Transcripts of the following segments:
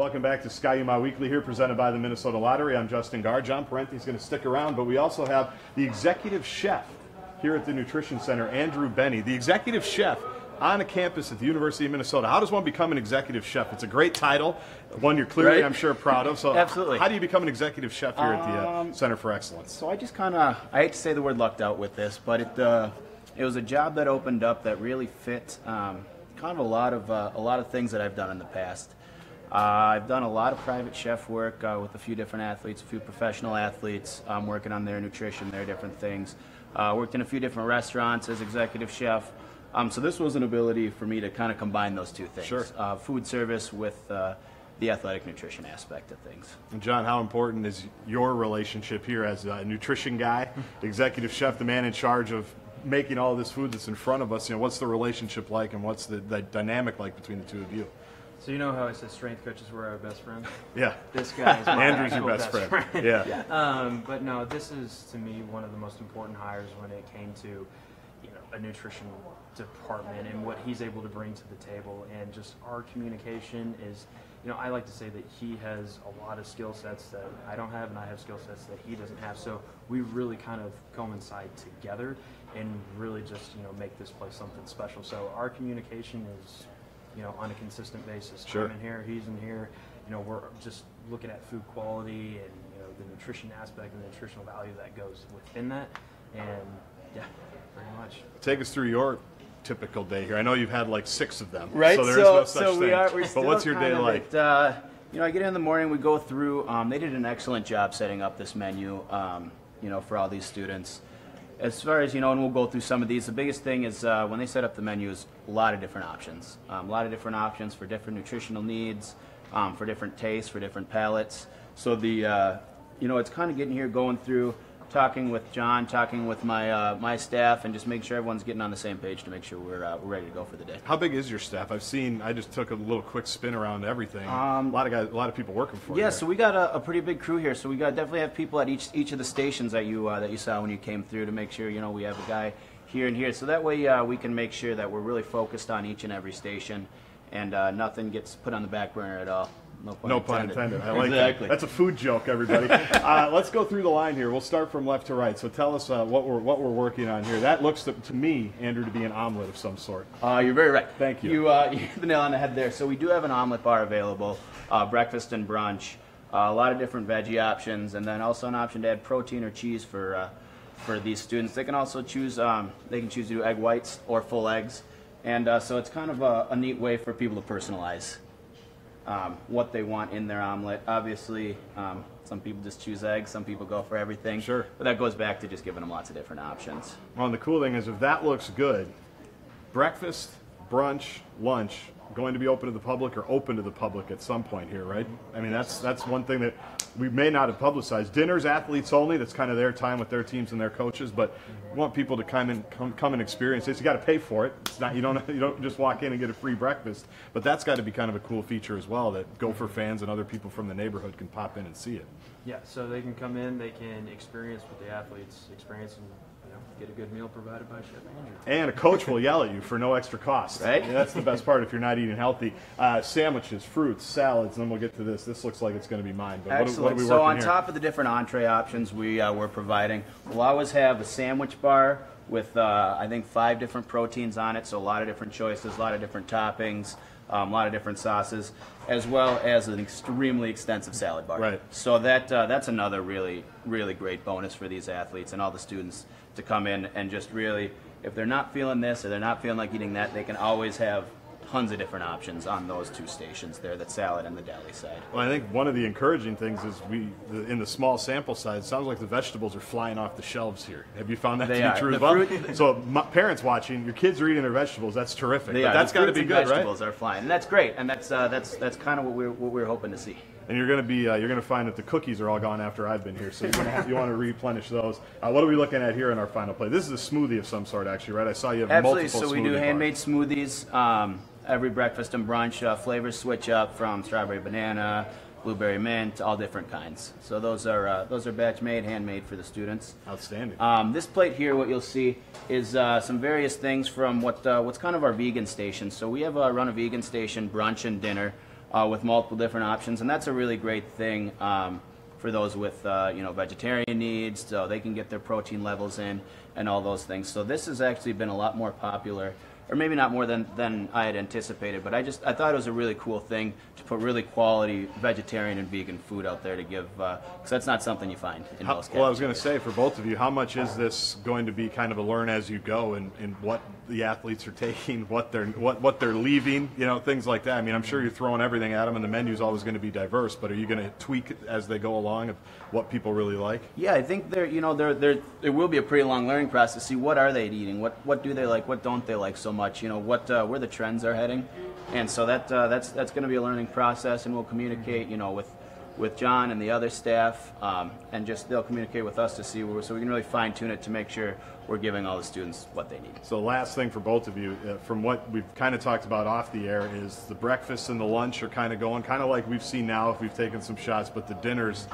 Welcome back to Ski-U-Mah Weekly here, presented by the Minnesota Lottery. I'm Justin Gaard. John Parenti's going to stick around, but we also have the executive chef here at the Nutrition Center, Andrew Benney, the executive chef on a campus at the University of Minnesota. How does one become an executive chef? It's a great title, one you're clearly, right, I'm sure, proud of. So absolutely. How do you become an executive chef here at the Center for Excellence? So I just kind of, I hate to say the word lucked out with this, but it was a job that opened up that really fit kind of a lot of things that I've done in the past. I've done a lot of private chef work with a few different athletes, a few professional athletes, working on their nutrition, their different things. Worked in a few different restaurants as executive chef. So this was an ability for me to kind of combine those two things. Sure. Food service with the athletic nutrition aspect of things. And John, how important is your relationship here as a nutrition guy, executive chef, the man in charge of making all this food that's in front of us? You know, what's the relationship like, and what's the dynamic like between the two of you? So you know how I said strength coaches were our best friends? Yeah. This guy is my Andrew's your best friend. Yeah. But no, this is to me one of the most important hires when it came to, a nutrition department and what he's able to bring to the table, and just our communication is, I like to say that he has a lot of skill sets that I don't have, and I have skill sets that he doesn't have. So we really kind of coincide together and really just, make this place something special. So our communication is, on a consistent basis. Sure. I'm in here, he's in here. We're just looking at food quality and, the nutrition aspect and the nutritional value that goes within that. And yeah, pretty much. Take us through your typical day here. I know you've had like 6 of them, right? So there is no such thing. We're but what's your day like? I get in the morning, we go through, they did an excellent job setting up this menu, for all these students. As far as, and we'll go through some of these, the biggest thing is when they set up the menu is a lot of different options. A lot of different options for different nutritional needs, for different tastes, for different palates. So it's kind of getting here, going through, talking with John, talking with my staff, and just make sure everyone's getting on the same page to make sure we're ready to go for the day. How big is your staff? I just took a little quick spin around everything. A lot of people working for you. Yeah, so we got a pretty big crew here. So we definitely have people at each of the stations that you saw when you came through, to make sure we have a guy here and here. So that way we can make sure that we're really focused on each and every station, and nothing gets put on the back burner at all. No pun intended. I like exactly. that. That's a food joke, everybody. Let's go through the line here. We'll start from left to right. So tell us what we're working on here. That looks to me, Andrew, to be an omelet of some sort. You're very right. Thank you. You hit the nail on the head there. So we do have an omelet bar available, breakfast and brunch, a lot of different veggie options, and then also an option to add protein or cheese for these students. They can also choose. They can choose to do egg whites or full eggs, and so it's kind of a neat way for people to personalize what they want in their omelet. Obviously, some people just choose eggs, some people go for everything. Sure. But that goes back to just giving them lots of different options. Well, and the cool thing is, if that looks good, breakfast, brunch, lunch, going to be open to the public, or open to the public at some point here, right? I mean, that's one thing that we may not have publicized. Dinner's athletes only. That's kind of their time with their teams and their coaches. But we want people to come and experience this. You got to pay for it. It's not, you don't just walk in and get a free breakfast. But that's got to be kind of a cool feature as well, that Gopher fans and other people from the neighborhood can pop in and see it. Yeah, so they can come in, they can experience what the athletes experience, and get a good meal provided by Chef Andrew. And a coach will yell at you for no extra cost. Right? Yeah, that's the best part if you're not eating healthy. Sandwiches, fruits, salads, and then we'll get to this. This looks like it's going to be mine. But excellent. What are we so working on here? top of the different entree options we're providing, we'll always have a sandwich bar with I think 5 different proteins on it, so a lot of different choices, a lot of different toppings, a lot of different sauces, as well as an extremely extensive salad bar. Right. So that's another really, really great bonus for these athletes and all the students to come in and just really, if they're not feeling this or they're not feeling like eating that, they can always have tons of different options on those 2 stations there, the salad and the deli side. Well, I think one of the encouraging things is in the small sample size, it sounds like the vegetables are flying off the shelves here. Have you found that to be true as well? So parents watching, your kids are eating their vegetables. That's terrific. But that's got to be good, right? Vegetables are flying, and that's great, and that's kind of what we're hoping to see. And you're going to find that the cookies are all gone after I've been here, so you want to replenish those. What are we looking at here in our final plate? This is a smoothie of some sort, actually, right? I saw you have absolutely. multiple So we do smoothie handmade bars. smoothies every breakfast and brunch. Flavors switch up from strawberry banana, blueberry mint, all different kinds. So those are batch made, handmade for the students. Outstanding. This plate here, what you'll see is some various things from what's kind of our vegan station. So we have run a vegan station, brunch and dinner. with multiple different options, and that's a really great thing for those with vegetarian needs, so they can get their protein levels in and all those things. So this has actually been a lot more popular, or maybe not more than I had anticipated, but I thought it was a really cool thing to put really quality vegetarian and vegan food out there to give, because that's not something you find in most Well, I was going to say, for both of you, how much is this going to be kind of a learn as you go, and what the athletes are taking, what they're leaving, things like that? I mean, I'm sure you're throwing everything at them, and the menu's always going to be diverse, but are you going to tweak as they go along of what people really like? Yeah, I think there will be a pretty long learning process to see what are they eating, what do they like, what don't they like so much, where the trends are heading, and so that's going to be a learning process, and we'll communicate, with John and the other staff, and just they'll communicate with us to see so we can really fine tune it to make sure we're giving all the students what they need. So last thing for both of you, from what we've kind of talked about off the air, is the breakfast and the lunch are kind of going kind of like we've seen now if we've taken some shots, but the dinners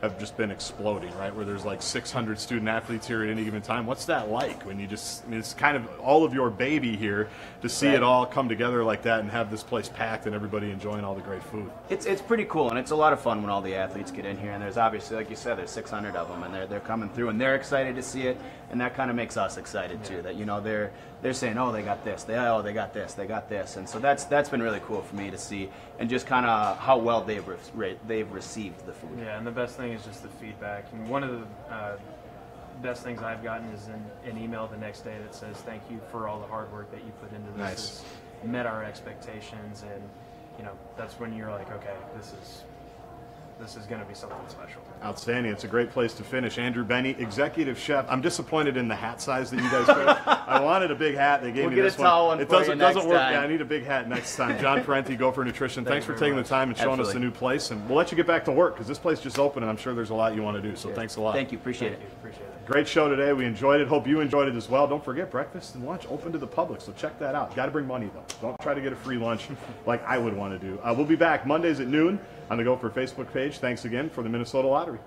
have just been exploding, right? Where there's like 600 student athletes here at any given time. What's that like when you it's kind of all of your baby here to see it all come together like that and have this place packed and everybody enjoying all the great food? It's pretty cool, and it's a lot of fun when all the athletes get in here, and there's obviously, like you said, there's 600 of them, and they're coming through, and they're excited to see it, and that kind of makes us excited too, that they're saying, oh, they got this, they got this, and so that's been really cool for me to see, and just kind of how well they've received the food. Yeah, and the best thing is just the feedback. And one of the best things I've gotten is an email the next day that says, thank you for all the hard work that you put into this. Nice. It's met our expectations, and that's when you're like, okay, this is going to be something special. Outstanding. It's a great place to finish. Andrew Benney, executive chef. I'm disappointed in the hat size that you guys picked. I wanted a big hat. They gave me this one. We'll get a tall one It for you doesn't next work. time. Yeah, I need a big hat next time. John Parenti, Gopher Nutrition. Thanks for taking the time and showing us the Absolutely. new place. And we'll let you get back to work because this place just opened and I'm sure there's a lot you want to do. So thanks a lot. Thank you. Appreciate it. Appreciate it. Great show today. We enjoyed it. Hope you enjoyed it as well. Don't forget, breakfast and lunch open to the public, so check that out. Got to bring money, though. Don't try to get a free lunch like I would want to do. We'll be back Mondays at noon on the Gopher Facebook page. Thanks again for the Minnesota Lottery.